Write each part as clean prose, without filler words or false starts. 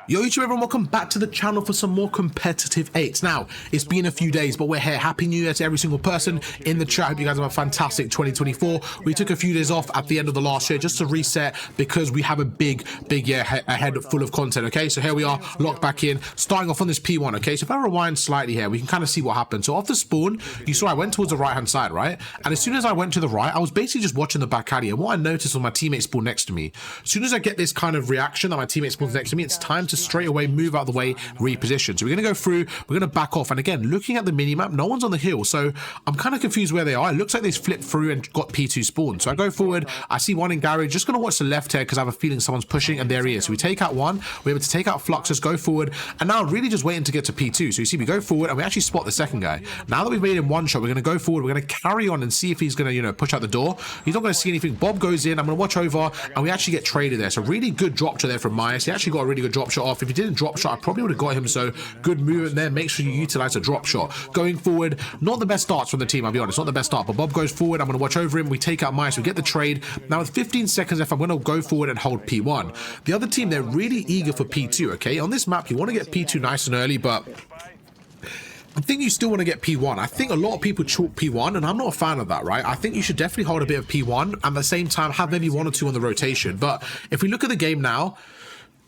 Yo YouTube everyone, welcome back to the channel for some more competitive 8s. Now, it's been a few days, but we're here. Happy New Year to every single person in the chat. I hope you guys have a fantastic 2024. We took a few days off at the end of the last year just to reset because we have a big year ahead full of content, okay? So here we are, locked back in, starting off on this P1, okay? So if I rewind slightly here, we can kind of see what happened. So off the spawn, you saw I went towards the right-hand side, right? And as soon as I went to the right, I was basically just watching the back alley. And what I noticed was my teammate spawned next to me. As soon as I get this kind of reaction that my teammate spawns next to me, it's time to straight away move out of the way, reposition. So we're going to go through, we're going to back off. And again, looking at the mini-map, no one's on the hill. So I'm kind of confused where they are. It looks like they flipped through and got P2 spawned. So I go forward, I see one in garage, just going to watch the left here because I have a feeling someone's pushing, and there he is. So we take out one, we're able to take out Fluxus, go forward, and now really just waiting to get to P2. So you see, we go forward and we actually spot the second guy. Now that we've made him one shot, we're going to go forward, we're going to carry on and see if he's going to, you know, push out the door. He's not going to see anything. Bob goes in, I'm going to watch over, and we actually get traded there. So really good drop shot there from MWIII. He actually got a really good drop shot off. If he didn't drop shot, I probably would have got him. So good movement there. Make sure you utilize a drop shot. Going forward, not the best starts from the team, I'll be honest, not the best start, but Bob goes forward. I'm going to watch over him. We take out MWIII, so we get the trade. Now with 15 seconds left, I'm going to go forward and hold P1. The other team, they're really eager for P2, okay? On this map, you want to get P2 nice and early, but I think you still want to get P1. I think a lot of people chalk P1, and I'm not a fan of that, right? I think you should definitely hold a bit of P1 and at the same time have maybe one or two on the rotation. But if we look at the game now,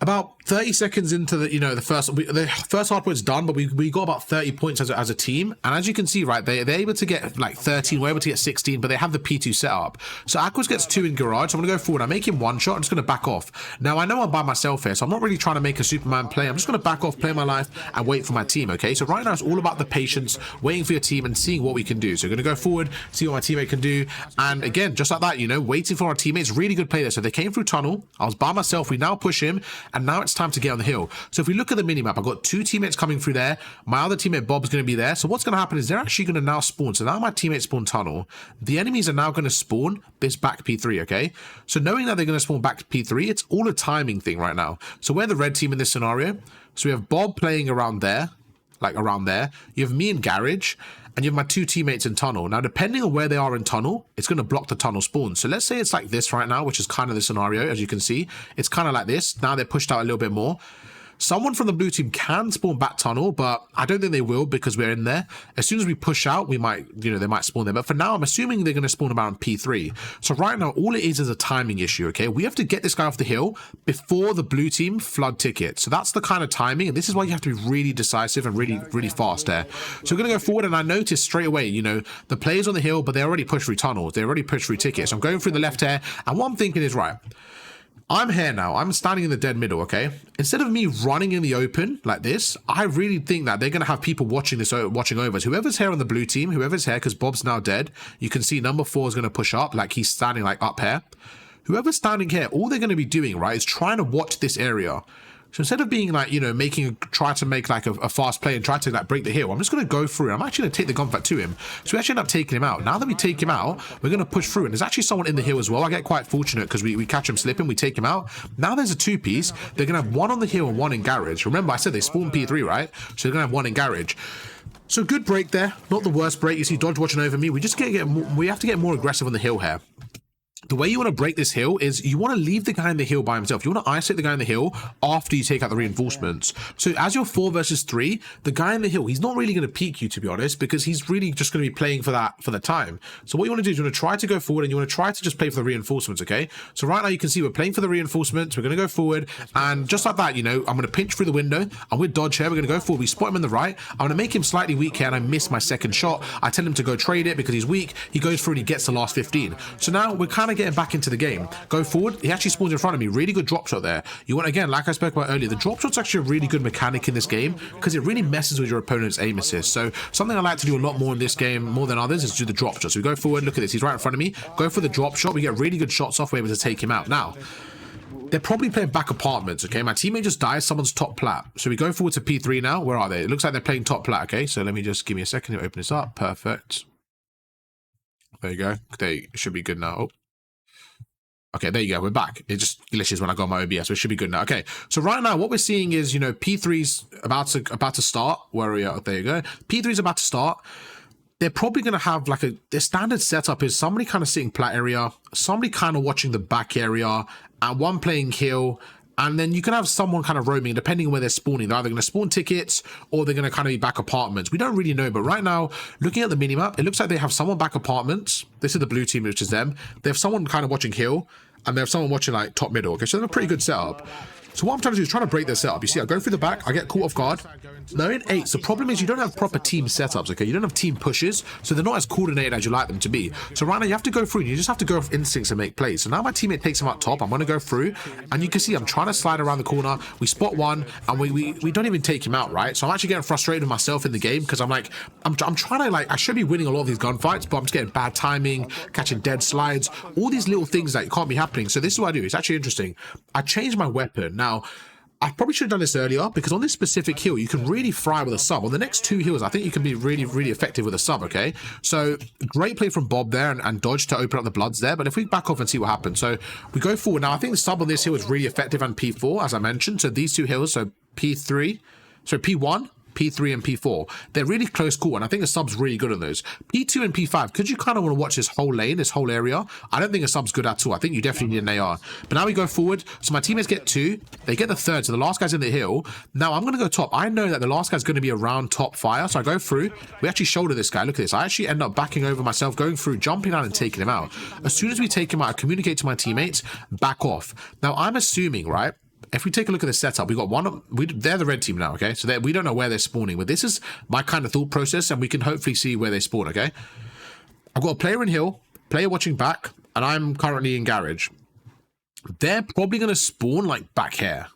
about 30 seconds into the, you know, the first hardpoint's done, but we got about 30 points as a team. And as you can see, right, they're able to get like 13, we're able to get 16, but they have the P2 set up. So Aquas gets 2 in garage. So I'm gonna go forward. I make him one shot. I'm just gonna back off. Now I know I'm by myself here, so I'm not really trying to make a Superman play. I'm just gonna back off, play my life, and wait for my team, okay? So right now it's all about the patience, waiting for your team and seeing what we can do. So we're gonna go forward, see what my teammate can do. And again, just like that, you know, waiting for our teammates, really good play there. So they came through tunnel. I was by myself. We now push him, and now it's time to get on the hill. So if we look at the minimap, I've got 2 teammates coming through there. My other teammate Bob's going to be there. So what's going to happen is they're actually going to now spawn. So now my teammates spawn tunnel. The enemies are now going to spawn this back P3, okay? So knowing that they're going to spawn back to P3, it's all a timing thing right now. So we're the red team in this scenario. So we have Bob playing around there, like around there. You have me in garage, and you have my 2 teammates in tunnel. Now, depending on where they are in tunnel, it's going to block the tunnel spawn. So let's say it's like this right now, which is kind of the scenario, as you can see. It's kind of like this. Now they're pushed out a little bit more. Someone from the blue team can spawn back tunnel, but I don't think they will because we're in there. As soon as we push out, we might, you know, they might spawn there. But for now, I'm assuming they're going to spawn around P3. So right now, all it is a timing issue, okay? We have to get this guy off the hill before the blue team flood ticket. So that's the kind of timing, and this is why you have to be really decisive and really fast there. So we're going to go forward, and I noticed straight away, you know, the players on the hill, but they already pushed through tunnels. They already pushed through tickets. So I'm going through the left here, and what I'm thinking is, right, I'm here now. I'm standing in the dead middle, okay? Instead of me running in the open like this, I really think that they're going to have people watching this, watching over. So whoever's here on the blue team, whoever's here, because Bob's now dead, you can see number 4 is going to push up, like he's standing like up here. Whoever's standing here, all they're going to be doing, right, is trying to watch this area. So instead of being like, you know, try to make like a fast play and try to like break the hill, I'm just going to go through. I'm actually going to take the gunfight to him. So we actually end up taking him out. Now that we take him out, we're going to push through. And there's actually someone in the hill as well. I get quite fortunate because we catch him slipping. We take him out. Now there's a 2-piece. They're going to have 1 on the hill and 1 in garage. Remember, I said they spawn P3, right? So they're going to have 1 in garage. So good break there. Not the worst break. You see Dodge watching over me. We just we have to get more aggressive on the hill here. The way you want to break this hill is you want to leave the guy in the hill by himself. You want to isolate the guy in the hill after you take out the reinforcements. So as you're 4 versus 3, the guy in the hill, he's not really going to peek you, to be honest, because he's really just going to be playing for the time. So what you want to do is you want to try to go forward, and you want to try to just play for the reinforcements, okay? So right now you can see we're playing for the reinforcements. We're going to go forward, and just like that, you know, I'm going to pinch through the window. I'm with Dodge here. We're going to go forward. We spot him in the right. I'm going to make him slightly weak here, and I miss my second shot. I tell him to go trade it because he's weak. He goes through and he gets the last 15. So now we're kind of getting back into the game. Go forward. He actually spawns in front of me. Really good drop shot there. You want, again, like I spoke about earlier, the drop shot's actually a really good mechanic in this game because it really messes with your opponent's aim assist. So something I like to do a lot more in this game, more than others, is do the drop shot. So we go forward. Look at this. He's right in front of me. Go for the drop shot. We get really good shots off. We're able to take him out. Now, they're probably playing back apartments, okay? My teammate just dies. Someone's top plat. So we go forward to P3 now. Where are they? It looks like they're playing top plat, okay? So let me just give me a second to open this up. Perfect. There you go. They should be good now. Oh. Okay, there you go. We're back. It just glitches when I got my OBS, so it should be good now. Okay, so right now what we're seeing is, you know, P3's about to start. Where are we at? There you go. P3's about to start. They're probably going to have like their standard setup is somebody kind of sitting plat area, somebody kind of watching the back area, and one playing hill, And then you can have someone kind of roaming, depending on where they're spawning. They're either going to spawn tickets or they're going to kind of be back apartments. We don't really know, but right now, looking at the minimap, it looks like they have someone back apartments. This is the blue team, which is them. They have someone kind of watching hill, and they have someone watching like top middle. Okay, so they have a pretty good setup. So what I'm trying to do is trying to break their setup. You see, I go through the back, I get caught off guard. Now in 8s, the problem is you don't have proper team setups, okay? You don't have team pushes, so they're not as coordinated as you like them to be. So right now you have to go through and you just have to go off instincts and make plays. So now my teammate takes him up top. I'm going to go through, and you can see I'm trying to slide around the corner. We spot one, and we don't even take him out, right? So I'm actually getting frustrated with myself in the game because I'm like, I'm trying to, like, I should be winning a lot of these gunfights, but I'm just getting bad timing, catching dead slides, all these little things that can't be happening. So this is what I do. It's actually interesting. I changed my weapon. Now, I probably should have done this earlier because on this specific hill, you can really fry with a sub. On the next 2 hills, I think you can be really, really effective with a sub, okay? So, great play from Bob there and Dodge to open up the bloods there. But if we back off and see what happens. So, we go forward. Now, I think the sub on this hill is really effective and P4, as I mentioned. So, these 2 hills, so P3, so P1, P3 and P4, they're really close call, and I think a sub's really good on those. P2 and P5, because you kind of want to watch this whole lane, this whole area, I don't think a sub's good at all. I think you definitely need an AR. But now we go forward, so my teammates get 2, they get the 3rd, so the last guy's in the hill. Now I'm going to go top. I know that the last guy's going to be around top fire, so I go through, we actually shoulder this guy. Look at this, I actually end up backing over myself, going through, jumping down and taking him out. As soon as we take him out, I communicate to my teammates, back off. Now I'm assuming, right, if we take a look at the setup, we got one, they're the red team now, okay? So we don't know where they're spawning, but this is my kind of thought process, and we can hopefully see where they spawn, okay? I've got a player in hill, player watching back, and I'm currently in garage. They're probably going to spawn, like, back here.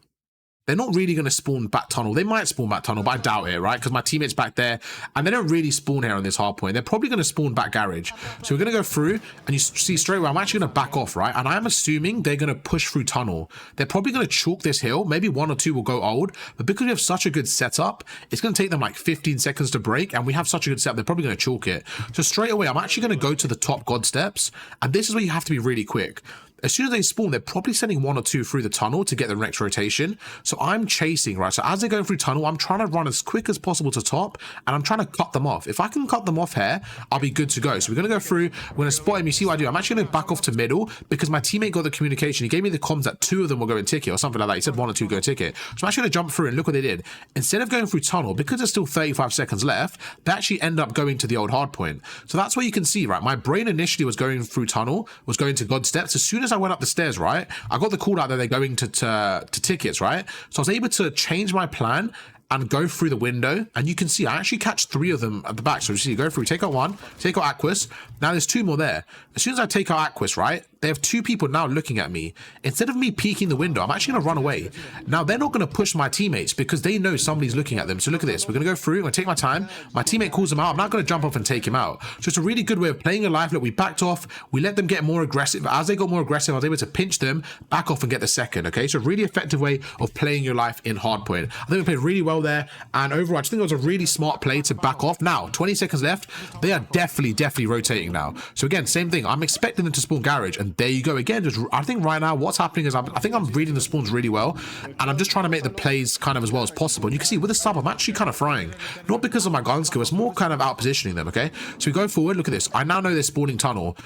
They're not really going to spawn back tunnel. They might spawn back tunnel, but I doubt it, right? Because my teammate's back there, and they don't really spawn here on this hard point. They're probably going to spawn back garage. So we're going to go through, and you see straight away, I'm actually going to back off, right? And I'm assuming they're going to push through tunnel. They're probably going to chalk this hill. Maybe 1 or 2 will go old, but because we have such a good setup, it's going to take them like 15 seconds to break, and we have such a good setup, they're probably going to chalk it. So straight away, I'm actually going to go to the top god steps, and this is where you have to be really quick. As soon as they spawn, they're probably sending 1 or 2 through the tunnel to get the next rotation. So I'm chasing, right? So as they're going through tunnel, I'm trying to run as quick as possible to top, and I'm trying to cut them off. If I can cut them off here, I'll be good to go. So we're going to go through, we're going to spot him. You see what I do? I'm actually going to back off to middle because my teammate got the communication. He gave me the comms that 2 of them will go in ticket or something like that. He said 1 or 2 go ticket. So I'm actually going to jump through, and look what they did. Instead of going through tunnel, because there's still 35 seconds left, they actually end up going to the old hard point. So that's what you can see, right? My brain initially was going through tunnel, was going to god steps. As soon as I went up the stairs, right, I got the call out that they're going to tickets, right? So I was able to change my plan and go through the window, and you can see I actually catch 3 of them at the back. So you see, you go through, take out 1, take out Aquas. Now there's 2 more there. As soon as I take out Aquas, right, they have 2 people now looking at me. Instead of me peeking the window, I'm actually going to run away. Now they're not going to push my teammates because they know somebody's looking at them. So look at this. We're going to go through. I'm going to take my time. My teammate calls them out. I'm not going to jump off and take him out. So it's a really good way of playing your life. Look, we backed off. We let them get more aggressive. As they got more aggressive, I was able to pinch them, back off and get the second. Okay, so really effective way of playing your life in hardpoint. I think we played really well there. And overall, I just think it was a really smart play to back off. Now, 20 seconds left. They are definitely rotating now. So again, same thing. I'm expecting them to spawn garage, and there you go again. I think right now what's happening is I think I'm reading the spawns really well, and I'm just trying to make the plays kind of as well as possible. And you can see with the sub, I'm actually kind of frying, not because of my gun skill, it's more kind of out positioning them. Okay, so we go forward. Look at this. I now know they're spawning tunnel.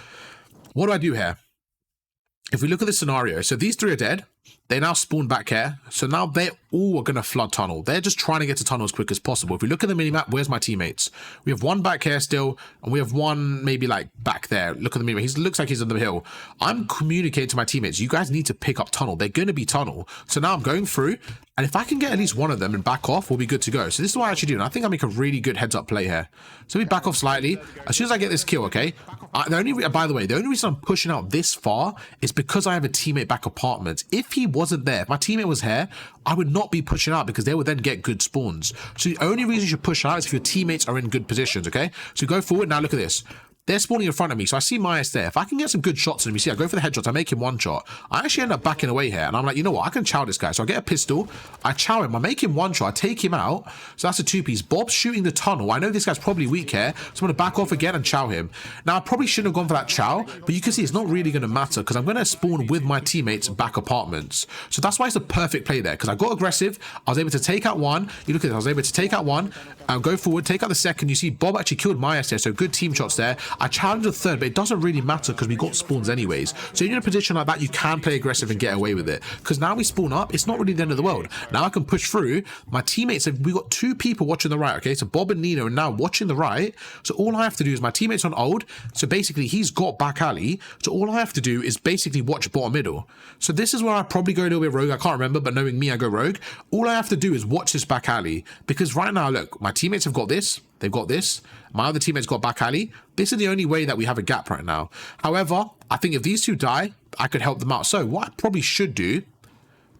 What do I do here? If we look at this scenario, so these 3 are dead. They now spawn back here. So now they all are going to flood tunnel. They're just trying to get to tunnel as quick as possible. If we look at the minimap, where's my teammates? We have 1 back here still, and we have 1 maybe like back there. Look at the minimap. He looks like he's on the hill. I'm communicating to my teammates, you guys need to pick up tunnel. They're going to be tunnel. So now I'm going through, and if I can get at least 1 of them and back off, we'll be good to go. So this is what I actually do, and I think I make a really good heads-up play here. So we back off slightly. As soon as I get this kill, okay? By the way, the only reason I'm pushing out this far is because I have a teammate back apartment. If he wasn't there, if my teammate was here, I would not be pushing out because they would then get good spawns. So the only reason you should push out is if your teammates are in good positions, okay? So go forward. Now look at this. They're spawning in front of me, so I see MWIII there. If I can get some good shots on him, you see, I go for the headshots, I make him 1 shot. I actually end up backing away here, and I'm like, you know what, I can chow this guy. So I get a pistol, I chow him, I make him 1 shot, I take him out. So that's a 2-piece. Bob's shooting the tunnel. I know this guy's probably weak here, so I'm going to back off again and chow him. Now, I probably shouldn't have gone for that chow, but you can see it's not really going to matter because I'm going to spawn with my teammates back apartments. So that's why it's a perfect play there, because I got aggressive, I was able to take out 1. You look at this, I was able to take out 1, go forward, take out the second. You see Bob actually killed MWIII there, so good team shots there. I challenged the third, but it doesn't really matter because we got spawns anyways. So in a position like that, you can play aggressive and get away with it, because now we spawn up. It's not really the end of the world. Now I can push through. My teammates, we got 2 people watching the right, okay? So Bob and Nino are now watching the right. So all I have to do is, my teammate's on old, so basically he's got back alley. So all I have to do is basically watch bottom middle. So this is where I probably go a little bit rogue. I can't remember, but knowing me, I go rogue. All I have to do is watch this back alley, because right now, look, my teammates have got this. They've got this. My other teammates got back alley. This is the only way that we have a gap right now. However, I think if these 2 die, I could help them out. So what I probably should do,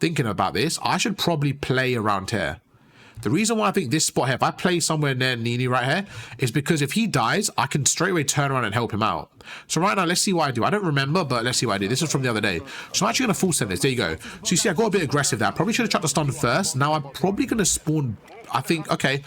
thinking about this, I should probably play around here. The reason why I think this spot here, if I play somewhere near Nini right here, is because if he dies, I can straight away turn around and help him out. So right now, let's see what I do. I don't remember, but let's see what I do. This is from the other day. So I'm actually going to full send this. There you go. So you see, I got a bit aggressive there. I probably should have chucked the stun first. Now I'm probably going to spawn, I think, okay.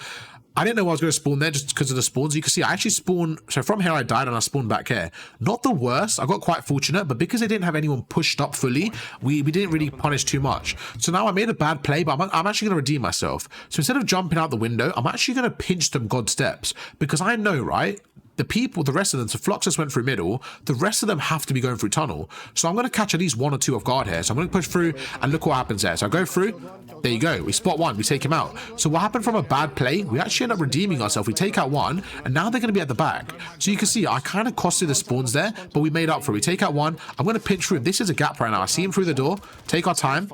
I didn't know I was going to spawn there just because of the spawns. You can see I actually spawned, so from here I died and I spawned back here. Not the worst, I got quite fortunate, but because they didn't have anyone pushed up fully, we didn't really punish too much. So now I made a bad play, but I'm actually going to redeem myself. So instead of jumping out the window, I'm actually going to pinch them God steps, because I know, right, the people, the rest of them, so Fluxus went through middle, the rest of them have to be going through tunnel. So I'm going to catch at least 1 or 2 off guard here. So I'm going to push through and look what happens there. So I go through, there you go, we spot 1, we take him out. So what happened from a bad play, we actually end up redeeming ourselves. We take out 1, and now they're going to be at the back. So you can see I kind of costed the spawns there, but we made up for it. We take out 1, I'm going to pinch through him. This is a gap right now. I see him through the door, take our time.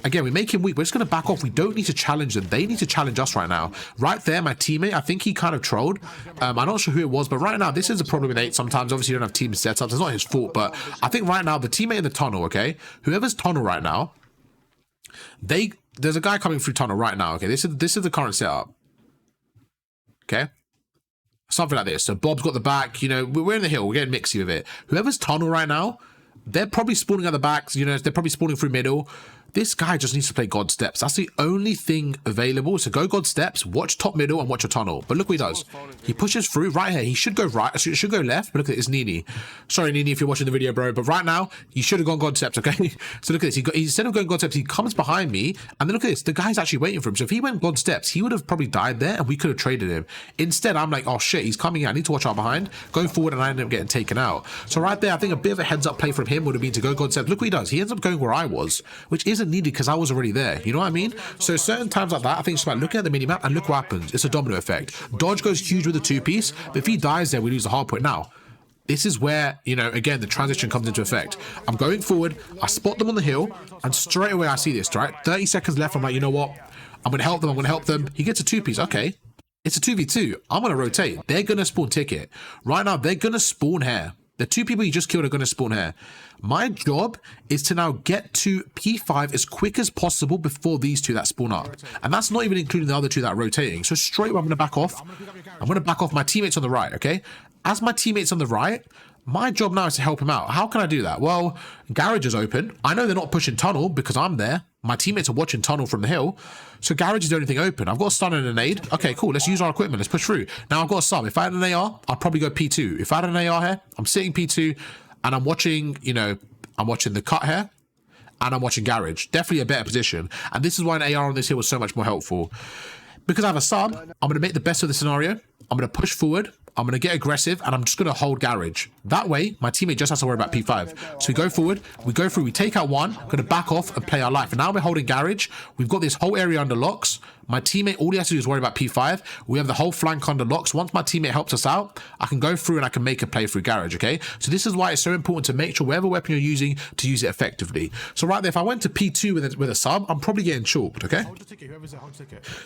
Again, we make him weak. We're just going to back off. We don't need to challenge them. They need to challenge us right now. Right there, my teammate, I think he kind of trolled. I'm not sure who it was, but right now, this is a problem with 8 sometimes. Obviously, you don't have team setups. It's not his fault, but I think right now, the teammate in the tunnel, okay? Whoever's tunnel right now, there's a guy coming through tunnel right now, okay? This is the current setup, okay? Something like this. So Bob's got the back, you know, we're in the hill. We're getting mixy with it. Whoever's tunnel right now, they're probably spawning at the back. You know, they're probably spawning through middle. This guy just needs to play God Steps. That's the only thing available. So go God Steps, watch top middle, and watch your tunnel. But look what he does. He pushes through right here. He should go right. He should go left. But look at this, Nini. Sorry, Nini, if you're watching the video, bro. But right now, you should have gone God Steps, okay? So look at this. Instead of going God Steps, he comes behind me. And then look at this. The guy's actually waiting for him. So if he went God Steps, he would have probably died there, and we could have traded him. Instead, I'm like, oh, shit, he's coming in. I need to watch out behind. Going forward, and I ended up getting taken out. So right there, I think a bit of a heads-up play from him would have been to go God Steps. Look what he does. He ends up going where I was, which isn't needed because I was already there. You know what I mean? So certain times like that, I think it's about looking at the minimap and look what happens. It's a domino effect. Dodge goes huge with the 2-piece, but if he dies there, we lose the hard point. Now, this is where, you know, again, the transition comes into effect. I'm going forward, I spot them on the hill, and straight away I see this, right? 30 seconds left, I'm like, you know what? I'm going to help them, I'm going to help them. He gets a 2-piece, okay. It's a 2v2. I'm going to rotate. They're going to spawn ticket. Right now, they're going to spawn here. The 2 people you just killed are going to spawn here. My job is to now get to P5 as quick as possible before these 2 that spawn up. And that's not even including the other 2 that are rotating. So straight away, I'm going to back off. I'm going to back off my teammates on the right, okay? As my teammates on the right, my job now is to help him out. How can I do that? Well, garage is open. I know they're not pushing tunnel because I'm there. My teammates are watching tunnel from the hill. So garage is the only thing open. I've got a stun and a nade. Okay, cool. Let's use our equipment. Let's push through. Now I've got a sub. If I had an AR, I'd probably go P2. If I had an AR here, I'm sitting P2 and I'm watching, you know, I'm watching the cut here and I'm watching garage. Definitely a better position. And this is why an AR on this hill was so much more helpful. Because I have a sub, I'm going to make the best of the scenario. I'm going to push forward. I'm going to get aggressive and I'm just going to hold garage. That way, my teammate just has to worry about P5. So we go forward, we go through, we take out 1, going to back off and play our life. And now we're holding garage. We've got this whole area under locks. My teammate, all he has to do is worry about P5. We have the whole flank under locks. Once my teammate helps us out, I can go through and I can make a play through garage, okay? So this is why it's so important to make sure whatever weapon you're using to use it effectively. So right there, if I went to P2 with a sub, I'm probably getting chalked, okay?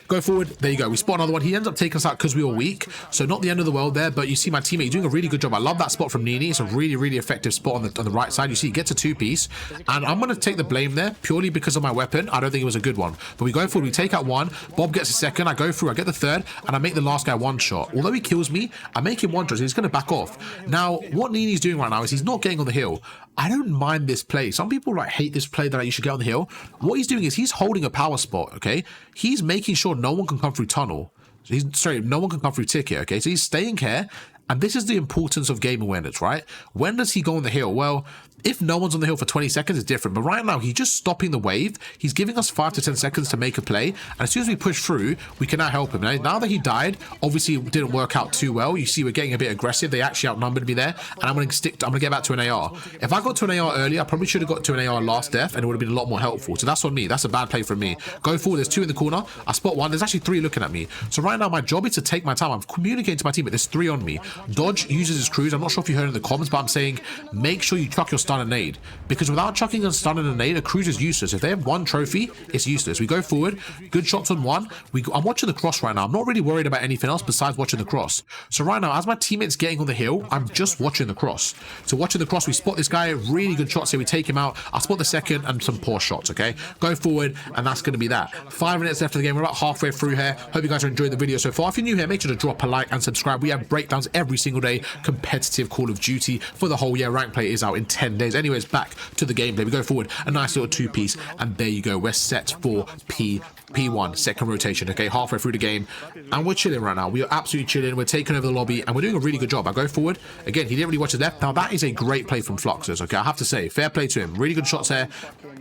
Go forward. There you go. We spot another one. He ends up taking us out because we were weak. So not the end of the world there, but you see my teammate doing a really good job. I love that spot from Nini. It's a really, really effective spot on the right side. You see, he gets a 2-piece. And I'm going to take the blame there purely because of my weapon. I don't think it was a good one. But we go forward. We take out 1. Bob gets a second. I go through. I get the 3rd. And I make the last guy 1 shot. Although he kills me, I make him 1 shot. So he's going to back off. Now, what Nini's doing right now is he's not getting on the hill. I don't mind this play. Some people like hate this play that you should get on the hill. What he's doing is he's holding a power spot, okay? He's making sure no one can come through tunnel. No one can come through ticket, okay? So he's staying here, And this is the importance of game awareness, right? When does he go on the hill? Well, if no one's on the hill for 20 seconds, it's different. But right now, he's just stopping the wave. He's giving us 5 to 10 seconds to make a play. And as soon as we push through, we can now help him. Now that he died, obviously it didn't work out too well. You see, we're getting a bit aggressive. They actually outnumbered me there. And I'm going to get back to an AR. If I got to an AR earlier, I probably should have got to an AR last death, and it would have been a lot more helpful. So that's on me. That's a bad play from me. Go forward. There's 2 in the corner. I spot 1. There's actually 3 looking at me. So right now, my job is to take my time. I'm communicating to my team, but there's 3 on me. Dodge uses his cruise. I'm not sure if you heard in the comments, but I'm saying make sure you chuck your stun and nade. Because without chucking a stun and a nade, a cruise is useless. If they have 1 trophy, it's useless. We go forward. Good shots on 1. I'm watching the cross right now. I'm not really worried about anything else besides watching the cross. So right now, as my teammate's getting on the hill, I'm just watching the cross. So watching the cross, we spot this guy. Really good shots here. We take him out. I spot the second and some poor shots, okay? Go forward, and that's going to be that. 5 minutes left of the game. We're about halfway through here. Hope you guys are enjoying the video so far. If you're new here, make sure to drop a like and subscribe. We have breakdowns every single day. Competitive Call of Duty for the whole year. Rank play is out in 10 days. Anyways, back to the gameplay. We go forward, a nice little 2-piece, and there you go. We're set for P1, second rotation, okay? Halfway through the game, and we're chilling right now. We are absolutely chilling. We're taking over the lobby, and we're doing a really good job. I go forward. Again, he didn't really watch his left. Now, that is a great play from Fluxus, okay? I have to say, fair play to him. Really good shots there.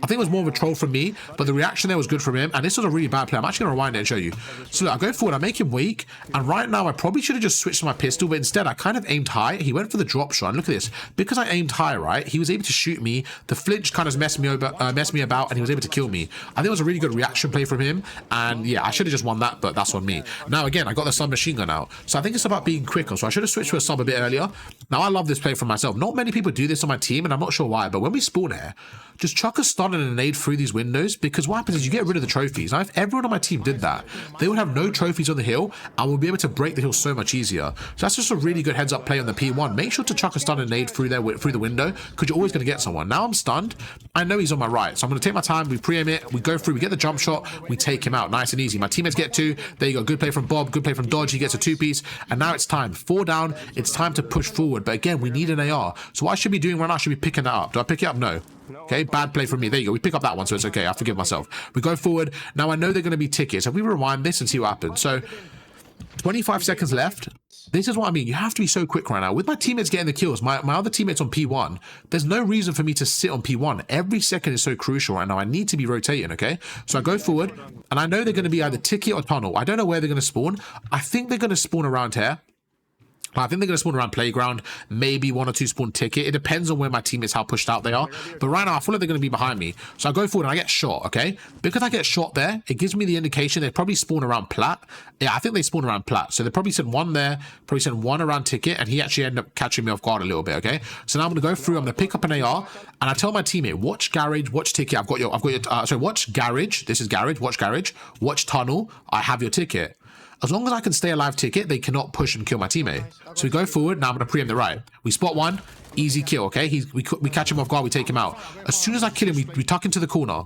I think it was more of a troll from me, but the reaction there was good from him, and this was a really bad play. I'm actually going to rewind it and show you. So look, I go forward, I make him weak, and right now I probably should have just switched to my pistol, but instead I kind of aimed high. He went for the drop shot, and look at this. Because I aimed high, right, he was able to shoot me. The flinch kind of messed me about, and he was able to kill me. I think it was a really good reaction play from him, and yeah, I should have just won that, but that's on me. Now again, I got the submachine gun out, so I think it's about being quicker. So I should have switched to a sub a bit earlier. Now I love this play for myself. Not many people do this on my team, and I'm not sure why, but when we spawn here, just chuck a stun and a nade through these windows, because what happens is you get rid of the trophies. Now, if everyone on my team did that, they would have no trophies on the hill, and we'll be able to break the hill so much easier. So that's just a really good heads-up play on the P1. Make sure to chuck a stun and nade through the window, because you're always going to get someone. Now I'm stunned. I know he's on my right, so I'm going to take my time. We pre-aim it. We go through. We get the jump shot. We take him out. Nice and easy. My teammates get 2. There you go. Good play from Bob. Good play from Dodge. He gets a 2-piece. And now it's time. 4 down. It's time to push forward. But again, we need an AR. So what I should be doing right now, I should be picking that up. Do I pick it up? No. Okay, bad play from me. There you go. We pick up that one, so it's okay. I forgive myself. We go forward. Now I know they're going to be tickets. If we rewind this and see what happens. So 25 seconds left. This is what I mean. You have to be so quick right now. With my teammates getting the kills, my other teammates on P1, there's no reason for me to sit on P1. Every second is so crucial right now. I need to be rotating, okay? So I go forward, and I know they're going to be either ticket or tunnel. I don't know where they're going to spawn. I think they're going to spawn around here. I think they're going to spawn around playground, maybe 1 or 2 spawn ticket. It depends on where my teammates, how pushed out they are. But right now, I feel like they're going to be behind me. So I go forward and I get shot, okay? Because I get shot there, it gives me the indication they probably spawn around plat. Yeah, I think they spawn around plat. So they probably sent 1 there, probably sent 1 around ticket, and he actually ended up catching me off guard a little bit, okay? So now I'm going to go through, I'm going to pick up an AR, and I tell my teammate, watch garage, watch ticket. I've got your, sorry, watch garage. This is garage, watch garage. Watch tunnel, I have your ticket. As long as I can stay alive ticket, they cannot push and kill my teammate. So we go forward. Now I'm going to preempt the right. We spot 1. Easy kill, okay? We catch him off guard. We take him out. As soon as I kill him, we tuck into the corner.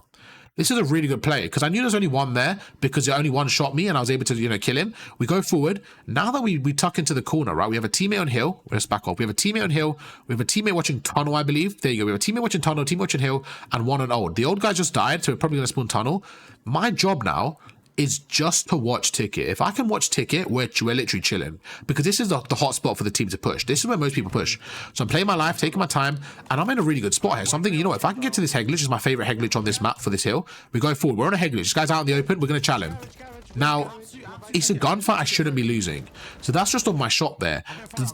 This is a really good play, because I knew there's only 1 there, because only 1 shot me, and I was able to, you know, kill him. We go forward. Now that we tuck into the corner, right? We have a teammate on hill. Let's back off. We have a teammate on hill. We have a teammate watching tunnel, I believe. There you go. We have a teammate watching tunnel, teammate watching hill, and 1 on old. The old guy just died, so we're probably going to spawn tunnel. My job now is just to watch ticket. If I can watch ticket, we're literally chilling, because this is the hot spot for the team to push. This is where most people push. So I'm playing my life, taking my time, and I'm in a really good spot here. So I'm thinking, you know what, if I can get to this head glitch, is my favorite head glitch on this map for this hill. We go forward. We're on a head glitch. This guy's out in the open. We're going to challenge. Now, it's a gunfight I shouldn't be losing. So that's just on my shot there.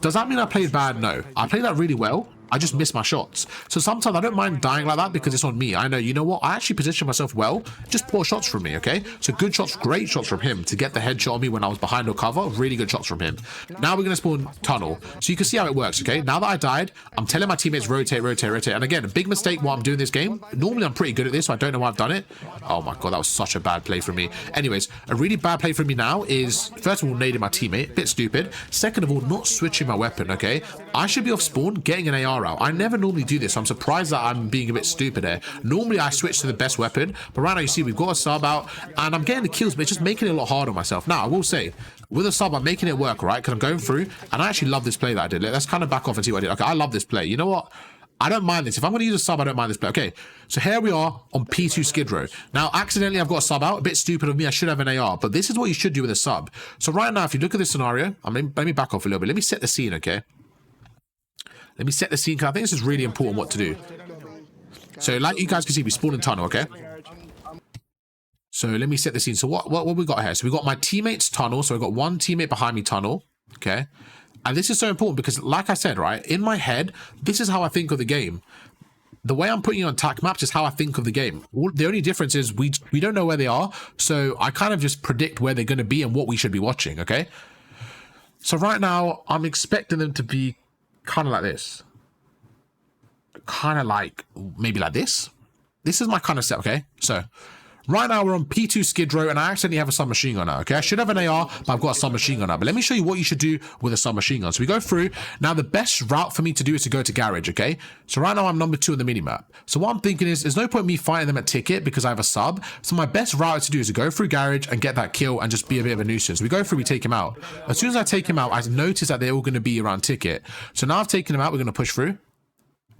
Does that mean I played bad? No. I played that really well. I just miss my shots. So sometimes I don't mind dying like that, because it's on me. I know, you know what? I actually positioned myself well. Just poor shots from me, okay? So good shots, great shots from him to get the headshot on me when I was behind or cover. Really good shots from him. Now we're going to spawn tunnel. So you can see how it works, okay? Now that I died, I'm telling my teammates rotate, rotate, rotate. And again, a big mistake while I'm doing this game. Normally I'm pretty good at this, so I don't know why I've done it. Oh my God, that was such a bad play from me. Anyways, a really bad play from me now is, first of all, nading my teammate. Bit stupid. Second of all, not switching my weapon, okay? I should be off spawn, getting an AR out. I never normally do this, so I'm surprised that I'm being a bit stupid here. Normally I switch to the best weapon, but right now you see we've got a sub out, and I'm getting the kills, but it's just making it a lot harder on myself. Now I will say, with a sub, I'm making it work, right? Because I'm going through, and I actually love this play that I did. Let's kind of back off and see what I did. Okay, I love this play. You know what? I don't mind this. If I'm going to use a sub, I don't mind this play. Okay, so here we are on P2 SKIDROW. Now, accidentally, I've got a sub out. A bit stupid of me. I should have an AR, but this is what you should do with a sub. So right now, if you look at this scenario, let me back off a little bit. Let me set the scene, okay? Let me set the scene, because I think this is really important what to do. So like you guys can see, we spawned in tunnel, okay? So let me set the scene. So what we got here? So we got my teammate's tunnel. So I got one teammate behind me tunnel, okay? And this is so important because, like I said, right, in my head, this is how I think of the game. The way I'm putting you on attack maps is how I think of the game. The only difference is we don't know where they are, so I kind of just predict where they're going to be and what we should be watching, okay? So right now, I'm expecting them to be kind of like this. Kind of like, maybe like this. This is my kind of set, okay? So right now we're on P2 SKIDROW, and I accidentally have a submachine gun now, okay? I should have an AR, but I've got a submachine gun now. But let me show you what you should do with a submachine gun. So we go through. Now the best route for me to do is to go to garage, okay? So right now I'm number 2 on the minimap. So what I'm thinking is, there's no point me fighting them at ticket because I have a sub. So my best route to do is to go through garage and get that kill and just be a bit of a nuisance. We go through, we take him out. As soon as I take him out, I notice that they're all going to be around ticket. So now I've taken him out, we're going to push through.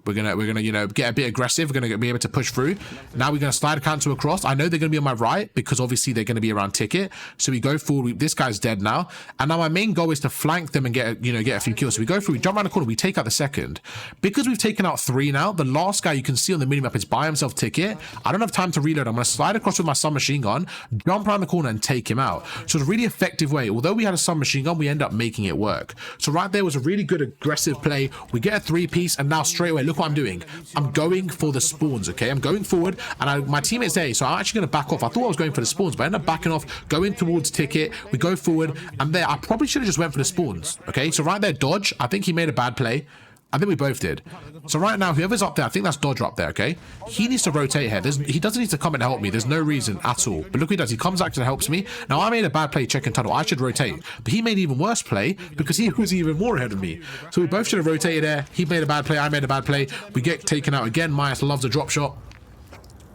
We're gonna, you know, get a bit aggressive. We're gonna be able to push through. Now we're gonna slide a counter across. I know they're gonna be on my right because obviously they're gonna be around ticket. So we go forward. This guy's dead now, and now my main goal is to flank them and get a few kills. So we go through. We jump around the corner. We take out the second. Because we've taken out 3 now. The last guy you can see on the minimap is by himself ticket. I don't have time to reload. I'm gonna slide across with my submachine gun, jump around the corner, and take him out. So it's a really effective way. Although we had a submachine gun, we end up making it work. So right there was a really good aggressive play. We get a 3-piece, and now straight away, look what I'm doing. I'm going for the spawns, okay? I'm going forward, and my teammate's there, so I'm actually going to back off. I thought I was going for the spawns, but I ended up backing off, going towards ticket. We go forward, and there, I probably should have just went for the spawns, okay? So right there, dodge. I think he made a bad play. I think we both did. So right now, whoever's up there, I think that's Dodger up there, okay? He needs to rotate here. He doesn't need to come and help me. There's no reason at all. But look what he does. He comes back and helps me. Now, I made a bad play checking tunnel. I should rotate. But he made an even worse play because he was even more ahead of me. So we both should have rotated there. He made a bad play. I made a bad play. We get taken out again. Myas loves a drop shot.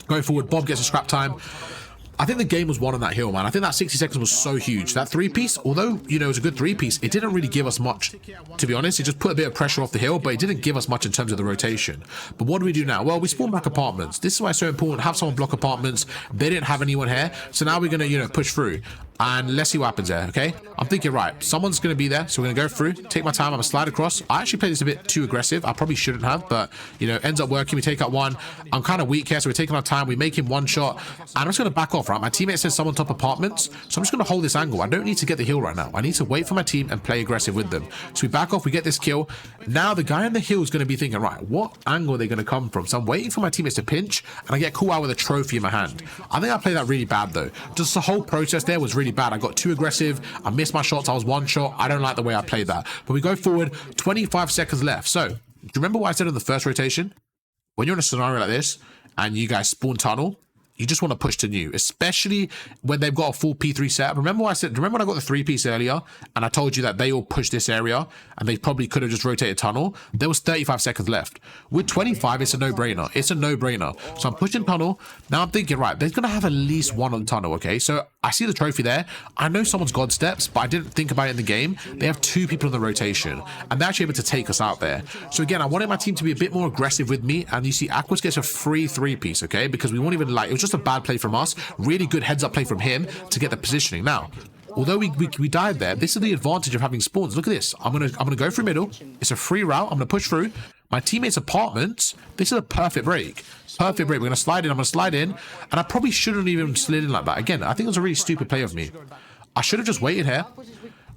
Go forward. Bob gets a scrap time. I think the game was won on that hill, man. I think that 60 seconds was so huge. That 3-piece, although, you know, it was a good 3-piece, it didn't really give us much, to be honest. It just put a bit of pressure off the hill, but it didn't give us much in terms of the rotation. But what do we do now? Well, we spawn back apartments. This is why it's so important. Have someone block apartments. They didn't have anyone here. So now we're going to, you know, push through. And let's see what happens there, okay? I'm thinking, right, someone's going to be there. So we're going to go through, take my time. I'm going to slide across. I actually played this a bit too aggressive. I probably shouldn't have, but, you know, ends up working. We take out one. I'm kind of weak here, so we're taking our time. We make him one shot. And I'm just going to back off, right? My teammate says someone top apartments. So I'm just going to hold this angle. I don't need to get the hill right now. I need to wait for my team and play aggressive with them. So we back off. We get this kill. Now the guy on the hill is going to be thinking, right, what angle are they going to come from? So I'm waiting for my teammates to pinch, and I get caught out with a trophy in my hand. I think I played that really bad, though. Just the whole process there was really bad. I got too aggressive. I missed my shots. I was one shot. I don't like the way I played that. But we go forward. 25 seconds left. So, do you remember what I said in the first rotation? When you're in a scenario like this and you guys spawn tunnel, you just want to push to new, especially when they've got a full P3 setup. Remember what I said? Remember when I got the 3-piece earlier and I told you that they all pushed this area and they probably could have just rotated tunnel? There was 35 seconds left. With 25, it's a no-brainer. It's a no-brainer. So I'm pushing tunnel. Now I'm thinking, right, they're going to have at least one on tunnel, okay? So I see the trophy there. I know someone's God steps, but I didn't think about it in the game. They have 2 people in the rotation and they're actually able to take us out there. So again, I wanted my team to be a bit more aggressive with me. And you see Aquas gets a free 3-piece, okay? Because we won't even like, it was just a bad play from us. Really good heads up play from him to get the positioning. Now, although we died there, this is the advantage of having spawns. Look at this. I'm gonna go through middle. It's a free route. I'm gonna push through. My teammates' apartments. This is a perfect break. Perfect break. We're gonna slide in. I'm gonna slide in, and I probably shouldn't even slid in like that. Again, I think it was a really stupid play of me. I should have just waited here.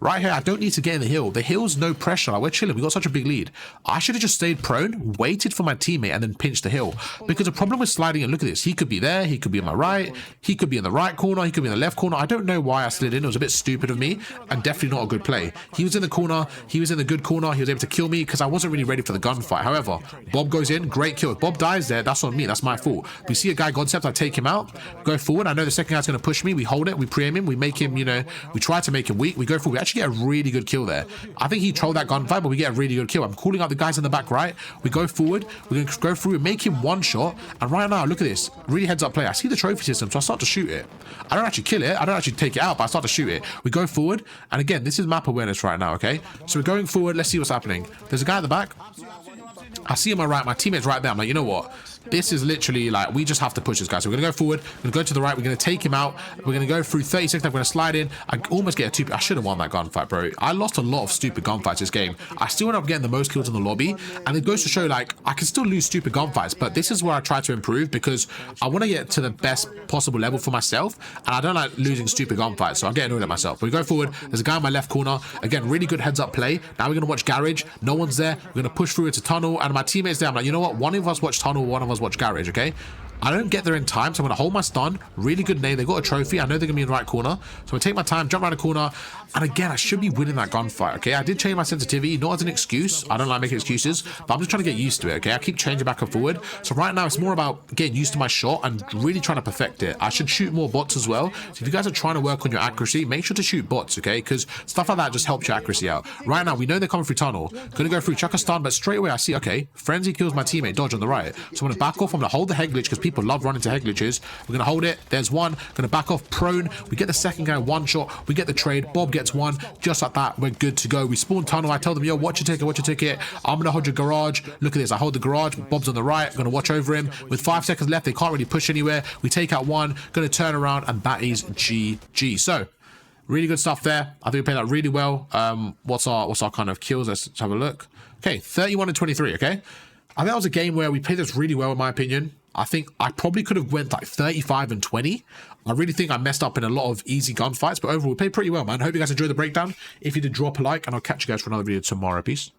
Right here, I don't need to get in the hill. The hill's no pressure. Like, we're chilling. We got such a big lead. I should have just stayed prone, waited for my teammate, and then pinched the hill. Because the problem with sliding, and look at this. He could be there. He could be on my right. He could be in the right corner. He could be in the left corner. I don't know why I slid in. It was a bit stupid of me, and definitely not a good play. He was in the corner. He was in the good corner. He was able to kill me because I wasn't really ready for the gunfight. However, Bob goes in. Great kill. If Bob dies there, that's on me. That's my fault. We see a guy concept. I take him out. Go forward. I know the second guy's going to push me. We hold it. We pre-aim him. We make him, you know, we try to make him weak. We go forward. We actually get a really good kill there. I think he trolled that gunfight, but we get a really good kill. I'm calling out the guys in the back right. We go forward. We're going to go through and make him one shot. And right now, look at this. Really heads up play. I see the trophy system, so I start to shoot it. I don't actually kill it. I don't actually take it out, but I start to shoot it. We go forward. And again, this is map awareness right now, okay? So we're going forward. Let's see what's happening. There's a guy at the back. I see him on my right, my teammate's right there. I'm like, you know what? This is literally like, we just have to push this guy. So we're going to go forward. We're going to go to the right. We're going to take him out. We're going to go through 30 seconds. I'm going to slide in. I almost get a 2. I should have won that gunfight, bro. I lost a lot of stupid gunfights this game. I still end up getting the most kills in the lobby. And it goes to show, like, I can still lose stupid gunfights. But this is where I try to improve because I want to get to the best possible level for myself. And I don't like losing stupid gunfights. So I'm getting annoyed at myself. We go forward. There's a guy in my left corner. Again, really good heads up play. Now we're going to watch garage. No one's there. We're going to push through into tunnel. And my teammate's there. I'm like, you know what? One of us watch tunnel, one of us watch garage, okay? I don't get there in time, so I'm going to hold my stun. Really good nade. They got a trophy. I know they're going to be in the right corner. So I take my time, jump around the corner. And again, I should be winning that gunfight, okay? I did change my sensitivity, not as an excuse. I don't like making excuses, but I'm just trying to get used to it, okay? I keep changing back and forward. So right now, it's more about getting used to my shot and really trying to perfect it. I should shoot more bots as well. So if you guys are trying to work on your accuracy, make sure to shoot bots, okay? Because stuff like that just helps your accuracy out. Right now, we know they're coming through tunnel. Going to go through, chuck a stun, but straight away I see, okay, Frenzy kills my teammate, dodge on the right. So I'm going to back off. I'm going to hold the head glitch because people love running to head glitches. We're going to hold it. There's one. Going to back off prone. We get the second guy one shot. We get the trade. Bob gets one. Just like that, we're good to go. We spawn tunnel. I tell them, yo, watch your ticket, watch your ticket. I'm going to hold your garage. Look at this. I hold the garage. Bob's on the right. I'm going to watch over him. With 5 seconds left, they can't really push anywhere. We take out one. Going to turn around, and that is GG. So, really good stuff there. I think we played that really well. What's our kind of kills? Let's have a look. Okay, 31 and 23, okay? I think that was a game where we played this really well, in my opinion. I think I probably could have went like 35 and 20. I really think I messed up in a lot of easy gunfights, but overall we played pretty well, man. Hope you guys enjoyed the breakdown. If you did, drop a like, and I'll catch you guys for another video tomorrow. Peace.